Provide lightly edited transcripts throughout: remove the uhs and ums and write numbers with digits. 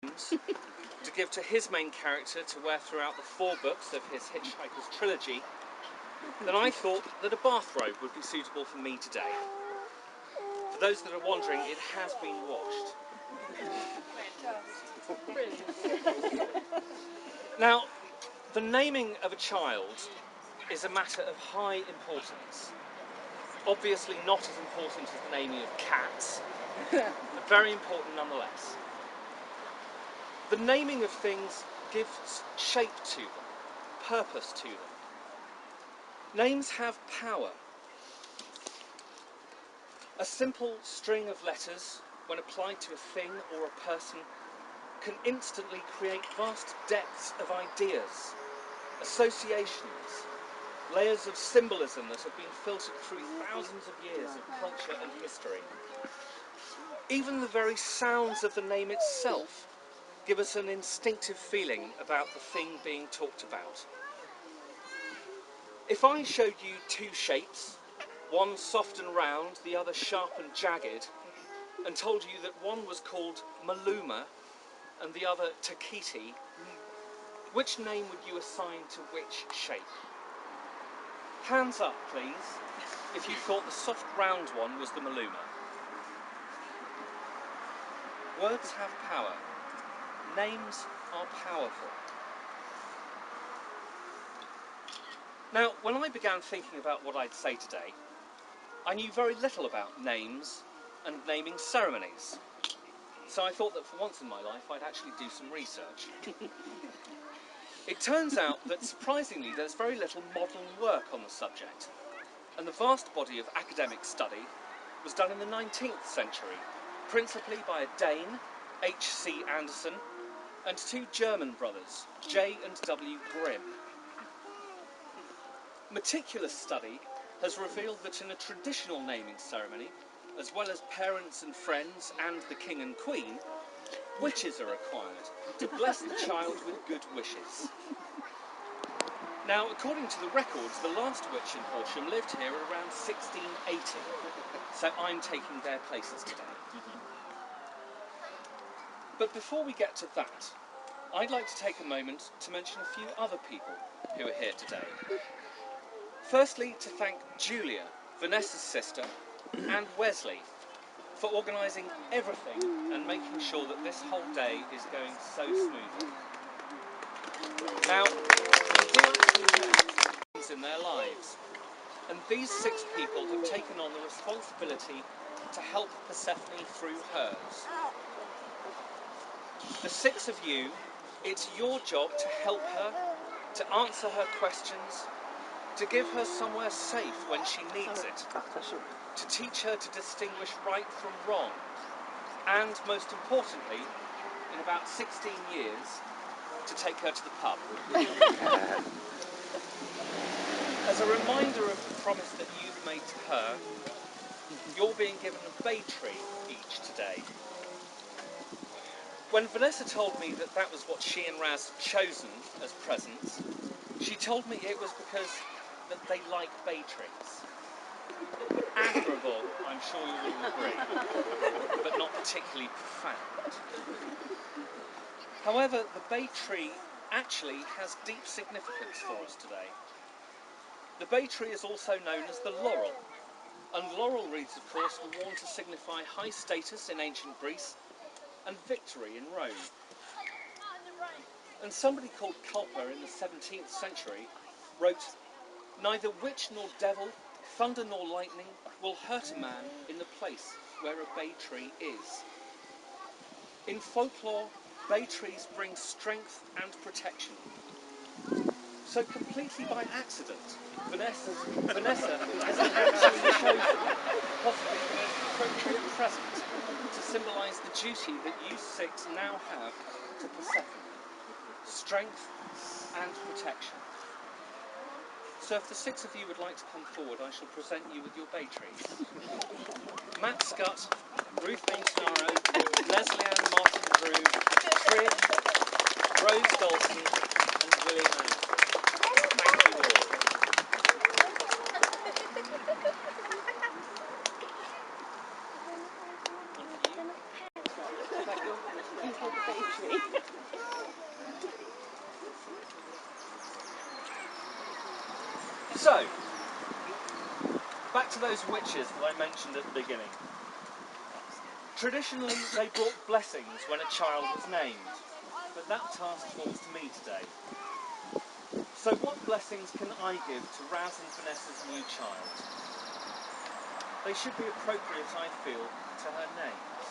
to give to his main character to wear throughout the 4 books of his Hitchhiker's trilogy, then I thought that a bathrobe would be suitable for me today. For those that are wondering, it has been washed. Now, the naming of a child is a matter of high importance. Obviously not as important as the naming of cats, but very important nonetheless. The naming of things gives shape to them, purpose to them. Names have power. A simple string of letters, when applied to a thing or a person, can instantly create vast depths of ideas, associations, layers of symbolism that have been filtered through thousands of years of culture and history. Even the very sounds of the name itself give us an instinctive feeling about the thing being talked about. If I showed you 2 shapes, one soft and round, the other sharp and jagged, and told you that one was called Maluma and the other Takiti, which name would you assign to which shape? Hands up, please, if you thought the soft round one was the Maluma. Words have power. Names are powerful. Now, when I began thinking about what I'd say today, I knew very little about names and naming ceremonies. So I thought that for once in my life I'd actually do some research. It turns out that surprisingly there's very little modern work on the subject, and the vast body of academic study was done in the 19th century, principally by a Dane, H.C. Andersen, and 2 German brothers, J. and W. Grimm. Meticulous study has revealed that in a traditional naming ceremony, as well as parents and friends and the king and queen, witches are required to bless the child with good wishes. Now, according to the records, the last witch in Horsham lived here around 1680, so I'm taking their places today. But before we get to that, I'd like to take a moment to mention a few other people who are here today. Firstly, to thank Julia, Vanessa's sister, and Wesley for organising everything and making sure that this whole day is going so smoothly. Now, we do actually have things in their lives, and these 6 people have taken on the responsibility to help Persephone through hers. The 6 of you, it's your job to help her, to answer her questions, to give her somewhere safe when she needs it, to teach her to distinguish right from wrong, and most importantly, in about 16 years, to take her to the pub. As a reminder of the promise that you've made to her, you're being given a bay tree each today. When Vanessa told me that that was what she and Raz had chosen as presents, she told me it was because that they like bay trees. Admirable, I'm sure you will agree, but not particularly profound. However, the bay tree actually has deep significance for us today. The bay tree is also known as the laurel, and laurel wreaths, of course, were worn to signify high status in ancient Greece and victory in Rome. And somebody called Culper in the 17th century wrote, "Neither witch nor devil, thunder nor lightning will hurt a man in the place where a bay tree is." In folklore, bay trees bring strength and protection. So completely by accident, Vanessa has actually chosen possibly the most appropriate present to symbolise the duty that you 6 now have to Persephone. Strength and protection. So if the 6 of you would like to come forward, I shall present you with your bay trees. Matt Scott, Ruth Montanaro, Leslie Ann Martin Drew, Trig, Rose Dalton, and William Anderson. Thank you all. One for you. So, back to those witches that I mentioned at the beginning. Traditionally, they brought blessings when a child was named, but that task falls to me today. So what blessings can I give to Raz and Vanessa's new child? They should be appropriate, I feel, to her names.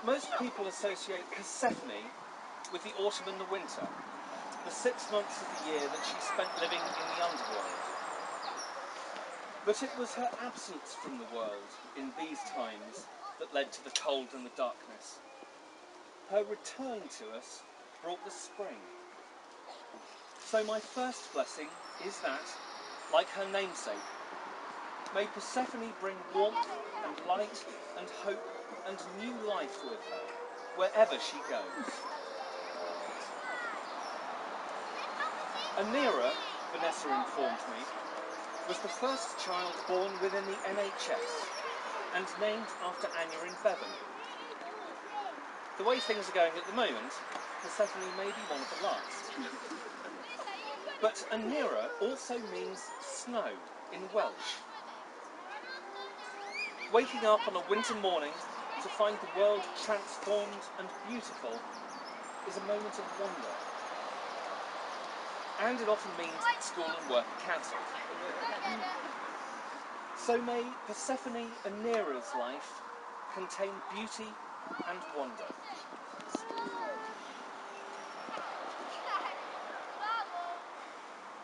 Most people associate Persephone with the autumn and the winter, the 6 months of the year that she spent living in the underworld. But it was her absence from the world in these times that led to the cold and the darkness. Her return to us brought the spring. So my first blessing is that, like her namesake, may Persephone bring warmth and light and hope and new life with her wherever she goes. Anira, Vanessa informed me, was the first child born within the NHS and named after Anya in Bevan. The way things are going at the moment, Persephone may be one of the last. But Anira also means snow in Welsh. Waking up on a winter morning to find the world transformed and beautiful is a moment of wonder. And it often means that school and work are cancelled. So may Persephone Anira's life contain beauty and wonder.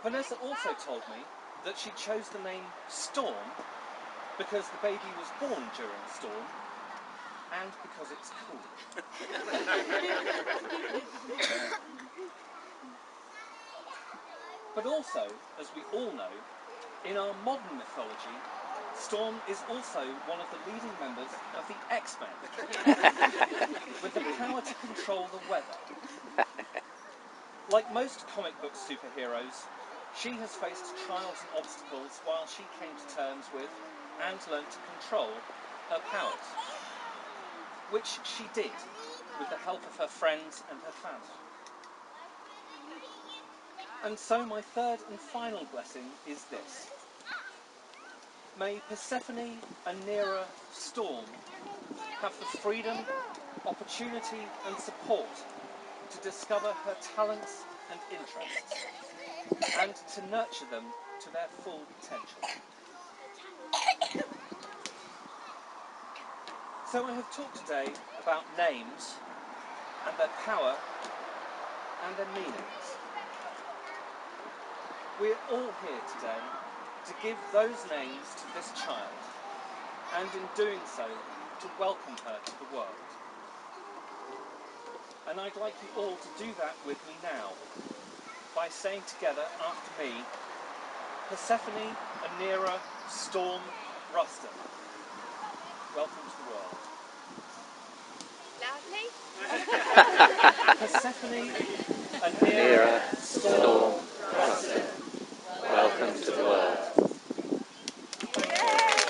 Vanessa also told me that she chose the name Storm because the baby was born during a storm and because it's cool. But also, as we all know, in our modern mythology, Storm is also one of the leading members of the X-Men, with the power to control the weather. Like most comic book superheroes, she has faced trials and obstacles while she came to terms with and learned to control her powers, which she did with the help of her friends and her family. And so my third and final blessing is this. May Persephone Anira Storm have the freedom, opportunity and support to discover her talents and interests and to nurture them to their full potential. So I have talked today about names and their power and their meanings. We're all here today to give those names to this child and in doing so to welcome her to the world. And I'd like you all to do that with me now by saying together after me, Persephone Anira Storm Ruston. Welcome to the world. Loudly. Persephone Anira Storm